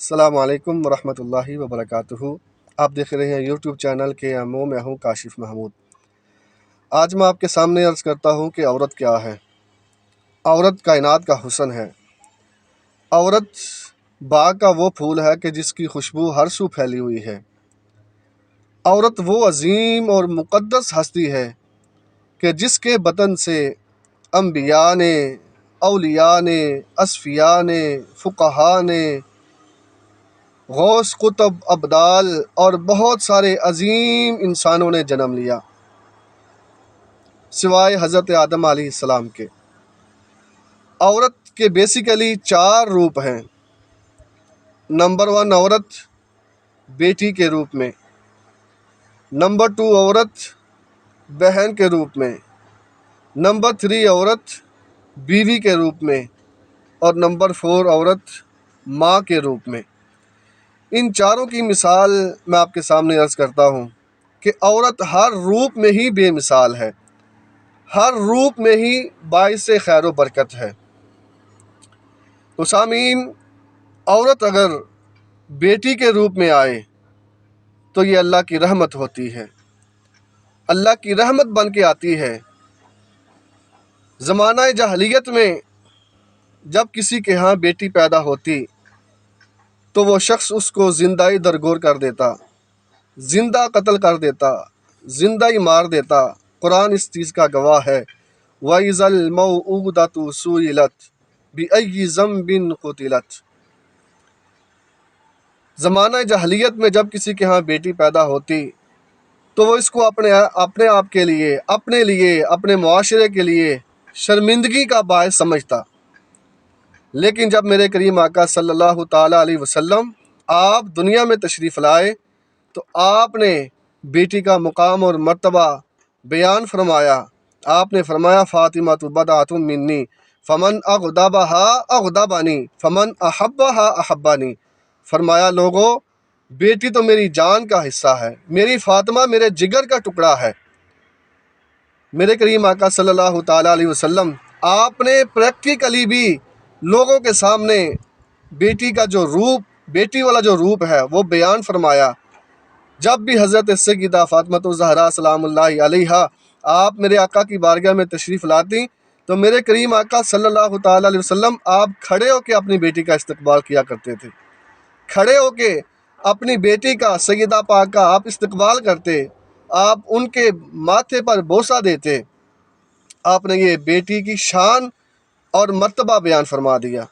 السلام علیکم ورحمۃ اللہ وبرکاتہ۔ آپ دیکھ رہے ہیں یوٹیوب چینل کے ایمو، میں ہوں کاشف محمود۔ آج میں آپ کے سامنے عرض کرتا ہوں کہ عورت کیا ہے۔ عورت کائنات کا حسن ہے۔ عورت باغ کا وہ پھول ہے کہ جس کی خوشبو ہر سو پھیلی ہوئی ہے۔ عورت وہ عظیم اور مقدس ہستی ہے کہ جس کے بطن سے انبیاء نے، اولیاء نے، اصفیاء نے، فقہاء نے، غوث، قطب، ابدال اور بہت سارے عظیم انسانوں نے جنم لیا سوائے حضرت آدم علیہ السلام کے۔ عورت کے بیسیکلی 4 روپ ہیں۔ نمبر 1 عورت بیٹی کے روپ میں، نمبر 2 عورت بہن کے روپ میں، نمبر 3 عورت بیوی کے روپ میں، اور نمبر 4 عورت ماں کے روپ میں۔ ان چاروں کی مثال میں آپ کے سامنے عرض کرتا ہوں کہ عورت ہر روپ میں ہی بے مثال ہے، ہر روپ میں ہی باعث خیر و برکت ہے۔ تو سامعین، عورت اگر بیٹی کے روپ میں آئے تو یہ اللہ کی رحمت ہوتی ہے، اللہ کی رحمت بن کے آتی ہے۔ زمانہ جاہلیت میں جب کسی کے ہاں بیٹی پیدا ہوتی تو وہ شخص اس کو زندہ ہی درگور کر دیتا، زندہ قتل کر دیتا، زندہ ہی مار دیتا۔ قرآن اس چیز کا گواہ ہے۔ وَإِذَا الْمَوْءُودَةُ سُئِلَتْ بِأَيِّ ذَنبٍ قُتِلَتْ۔ زمانہ جاہلیت میں جب کسی کے ہاں بیٹی پیدا ہوتی تو وہ اس کو اپنے آپ کے لیے، اپنے معاشرے کے لیے شرمندگی کا باعث سمجھتا۔ لیکن جب میرے کریم آقا صلی اللہ تعالیٰ علیہ وسلم آپ دنیا میں تشریف لائے تو آپ نے بیٹی کا مقام اور مرتبہ بیان فرمایا۔ آپ نے فرمایا فاطمہ بضعۃ منی فمن اغضبها اغضبنی فمن احبها احبنی۔ فرمایا لوگو، بیٹی تو میری جان کا حصہ ہے، میری فاطمہ میرے جگر کا ٹکڑا ہے۔ میرے کریم آقا صلی اللہ تعالیٰ علیہ وسلم آپ نے پریکٹیکلی بھی لوگوں کے سامنے بیٹی کا جو روپ، بیٹی والا جو روپ ہے وہ بیان فرمایا۔ جب بھی حضرت سیدہ فاطمہ الزہرا سلام اللہ علیہا آپ میرے آقا کی بارگاہ میں تشریف لاتی تو میرے کریم آقا صلی اللہ تعالیٰ علیہ وسلم آپ کھڑے ہو کے اپنی بیٹی کا استقبال کیا کرتے تھے، کھڑے ہو کے اپنی بیٹی کا، سیدہ پاک کا آپ استقبال کرتے، آپ ان کے ماتھے پر بوسہ دیتے۔ آپ نے یہ بیٹی کی شان اور مرتبہ بیان فرما دیا۔